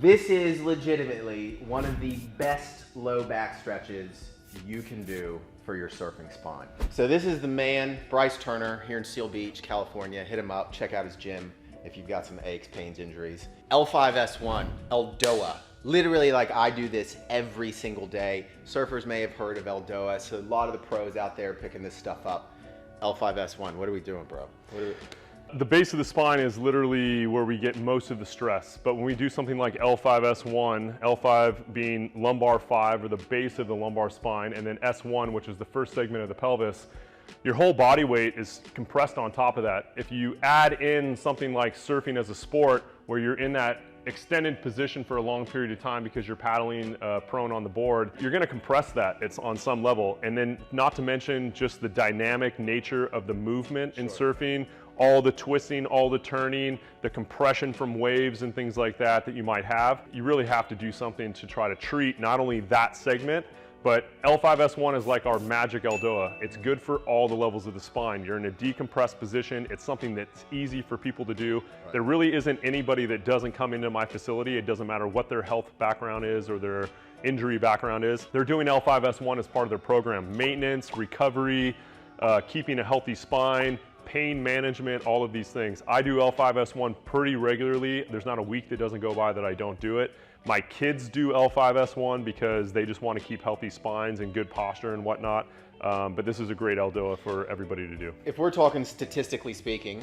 This is legitimately one of the best low back stretches you can do for your surfing spine. So this is the man, Bryce Turner, here in Seal Beach, California. Hit him up, check out his gym if you've got some aches, pains, injuries. L5S1, Eldoa. Literally, like, I do this every single day. Surfers may have heard of Eldoa, so a lot of the pros out there are picking this stuff up. L5S1, what are we doing, bro? The base of the spine is literally where we get most of the stress. But when we do something like L5S1, L5 being lumbar 5 or the base of the lumbar spine, and then S1, which is the first segment of the pelvis, your whole body weight is compressed on top of that. If you add in something like surfing as a sport, where you're in that extended position for a long period of time because you're paddling prone on the board, you're gonna compress that. It's on some level. And then not to mention just the dynamic nature of the movement in surfing, all the twisting, all the turning, the compression from waves and things like that that you might have. You really have to do something to try to treat not only that segment, but L5S1 is like our magic Eldoa. It's good for all the levels of the spine. You're in a decompressed position. It's something that's easy for people to do. Right. There really isn't anybody that doesn't come into my facility. It doesn't matter what their health background is or their injury background is. They're doing L5S1 as part of their program. Maintenance, recovery, keeping a healthy spine, pain management, all of these things. I do L5S1 pretty regularly. There's not a week that doesn't go by that I don't do it. My kids do L5S1 because they just want to keep healthy spines and good posture and whatnot. But this is a great Eldoa for everybody to do. If we're talking statistically speaking,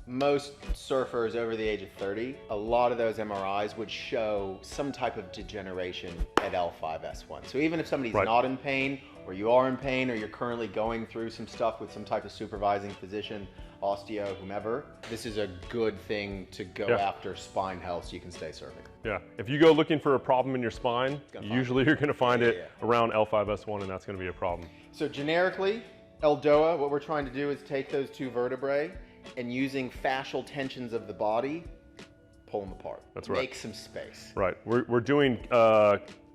most surfers over the age of 30, a lot of those MRIs would show some type of degeneration at L5S1. So even if somebody's not in pain, or you are in pain, or you're currently going through some stuff with some type of supervising physician, osteo, whomever, this is a good thing to go after spine health so you can stay surfing. Yeah, if you go looking for a problem in your spine, usually you're gonna find it around L5S1, and that's gonna be a problem. So generically, Eldoa, what we're trying to do is take those two vertebrae and using fascial tensions of the body, pull them apart. That's right. Make some space. Right, we're doing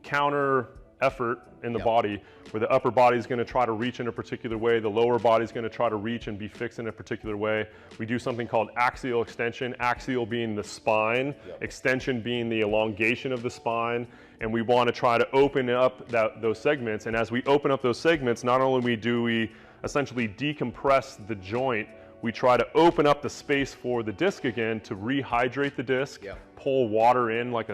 counter effort in the body, where the upper body is going to try to reach in a particular way, the lower body is going to try to reach and be fixed in a particular way. We do something called axial extension, axial being the spine, extension being the elongation of the spine, and we want to try to open up those segments. And as we open up those segments, not only do we essentially decompress the joint, we try to open up the space for the disc again to rehydrate the disc, pull water in like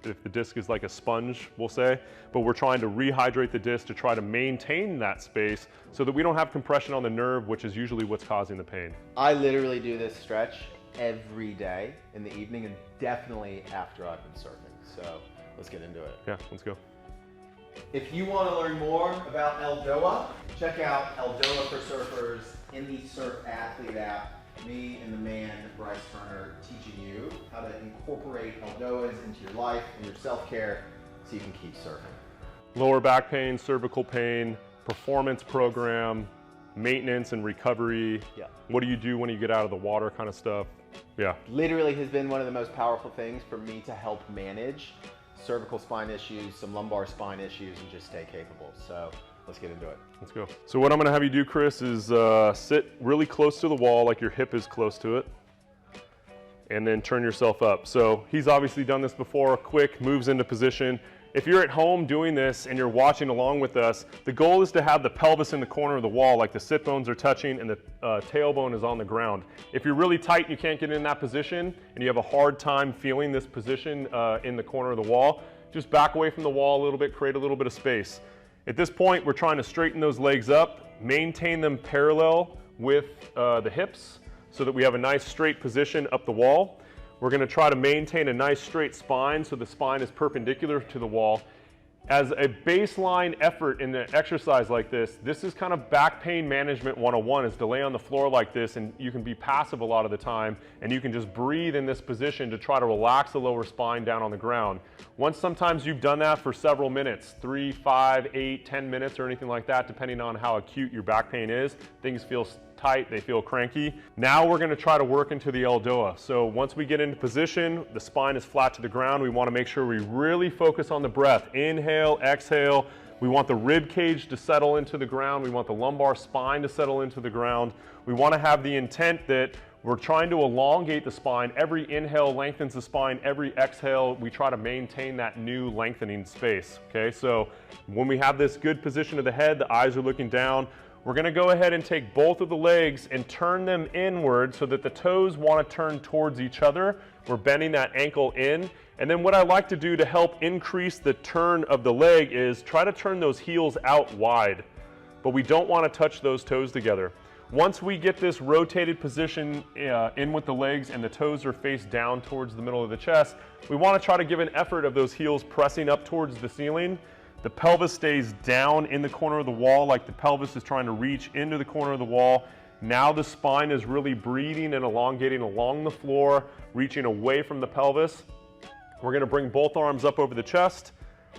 if the disc is like a sponge, we'll say, but we're trying to rehydrate the disc to try to maintain that space so that we don't have compression on the nerve, which is usually what's causing the pain. I literally do this stretch every day in the evening and definitely after I've been surfing. So let's get into it. Yeah, let's go. If you want to learn more about Eldoa, check out Eldoa for Surfers in the Surf Athlete app. Me and the man, Bryce Turner, teaching you how to incorporate Eldoas into your life and your self-care so you can keep surfing. Lower back pain, cervical pain, performance program, maintenance and recovery. What do you do when you get out of the water kind of stuff. Literally has been one of the most powerful things for me to help manage cervical spine issues, some lumbar spine issues, and just stay capable. So let's get into it. Let's go. So what I'm gonna have you do, Chris, is sit really close to the wall, like your hip is close to it, and then turn yourself up. So he's obviously done this before, quick, moves into position. If you're at home doing this and you're watching along with us, the goal is to have the pelvis in the corner of the wall, like the sit bones are touching and the tailbone is on the ground. If you're really tight and you can't get in that position and you have a hard time feeling this position in the corner of the wall, just back away from the wall a little bit, create a little bit of space. At this point, we're trying to straighten those legs up, maintain them parallel with the hips so that we have a nice straight position up the wall. We're going to try to maintain a nice straight spine so the spine is perpendicular to the wall. As a baseline effort in an exercise like this is kind of back pain management 101, is to lay on the floor like this, and you can be passive a lot of the time, and you can just breathe in this position to try to relax the lower spine down on the ground. Once sometimes you've done that for several minutes, 3, 5, 8, 10 minutes or anything like that, depending on how acute your back pain is, things feel tight, they feel cranky. Now we're going to try to work into the Eldoa. So once we get into position, the spine is flat to the ground. We want to make sure we really focus on the breath. Inhale, exhale. We want the rib cage to settle into the ground. We want the lumbar spine to settle into the ground. We want to have the intent that We're trying to elongate the spine. Every inhale lengthens the spine. Every exhale, we try to maintain that new lengthening space, okay? So when we have this good position of the head, the eyes are looking down, we're gonna go ahead and take both of the legs and turn them inward so that the toes wanna turn towards each other. We're bending that ankle in. And then what I like to do to help increase the turn of the leg is try to turn those heels out wide, but we don't wanna touch those toes together. Once we get this rotated position in with the legs and the toes are faced down towards the middle of the chest, we want to try to give an effort of those heels pressing up towards the ceiling. The pelvis stays down in the corner of the wall, like the pelvis is trying to reach into the corner of the wall. Now the spine is really breathing and elongating along the floor, reaching away from the pelvis. We're going to bring both arms up over the chest.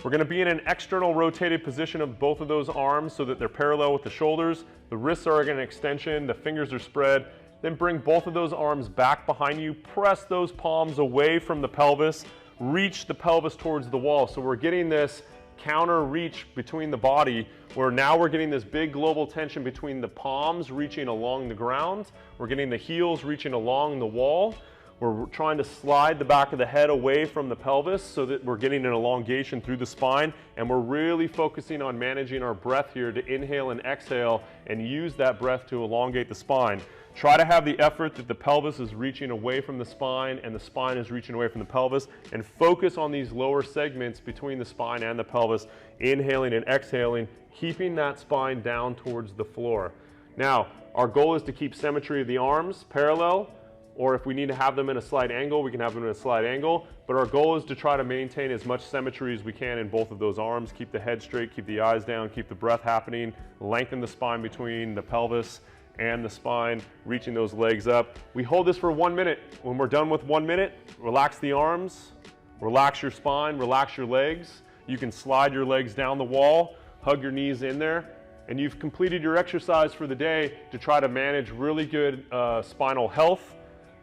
We're going to be in an external rotated position of both of those arms so that they're parallel with the shoulders. The wrists are in an extension, the fingers are spread. Then bring both of those arms back behind you. Press those palms away from the pelvis. Reach the pelvis towards the wall. So we're getting this counter reach between the body, where now we're getting this big global tension between the palms reaching along the ground. We're getting the heels reaching along the wall. We're trying to slide the back of the head away from the pelvis so that we're getting an elongation through the spine, and we're really focusing on managing our breath here to inhale and exhale and use that breath to elongate the spine. Try to have the effort that the pelvis is reaching away from the spine and the spine is reaching away from the pelvis, and focus on these lower segments between the spine and the pelvis, inhaling and exhaling, keeping that spine down towards the floor. Now, our goal is to keep symmetry of the arms parallel, or if we need to have them in a slight angle, we can have them in a slight angle, but our goal is to try to maintain as much symmetry as we can in both of those arms. Keep the head straight, keep the eyes down, keep the breath happening, lengthen the spine between the pelvis and the spine, reaching those legs up. We hold this for 1 minute. When we're done with 1 minute, relax the arms, relax your spine, relax your legs. You can slide your legs down the wall, hug your knees in there, and you've completed your exercise for the day to try to manage really good spinal health,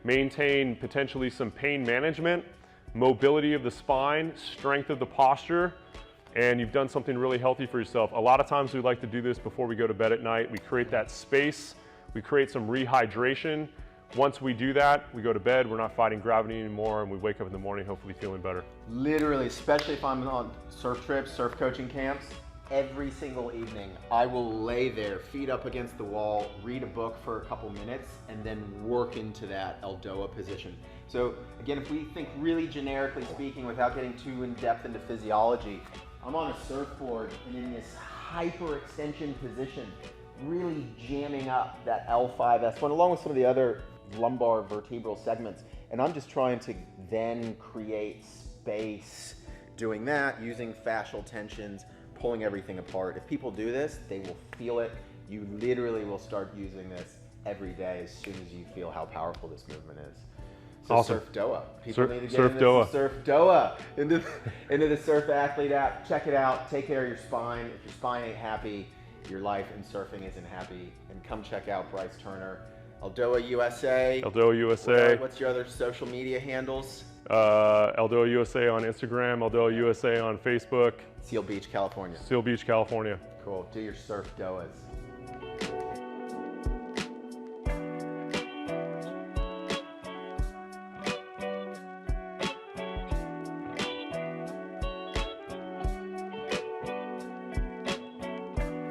maintain potentially some pain management, mobility of the spine, strength of the posture, and you've done something really healthy for yourself. A lot of times we like to do this before we go to bed at night. We create that space, we create some rehydration. Once we do that, we go to bed, we're not fighting gravity anymore, and we wake up in the morning hopefully feeling better. Literally, especially if I'm on surf trips, surf coaching camps, every single evening, I will lay there, feet up against the wall, read a book for a couple minutes, and then work into that Eldoa position. So again, if we think really generically speaking, without getting too in depth into physiology, I'm on a surfboard and in this hyperextension position, really jamming up that L5-S1 along with some of the other lumbar vertebral segments. And I'm just trying to then create space doing that, using fascial tensions, pulling everything apart. If people do this, they will feel it. You literally will start using this every day as soon as you feel how powerful this movement is. So awesome. Surf Doa. People need to get Surf into Doa. Surf Doa, into the Surf Athlete app. Check it out. Take care of your spine. If your spine ain't happy, your life in surfing isn't happy. And come check out Bryce Turner, Eldoa USA. Eldoa USA. What's your other social media handles? Eldoa USA on Instagram, Eldoa USA on Facebook. Seal Beach, California. Seal Beach, California. Cool. Do your Surf Doas.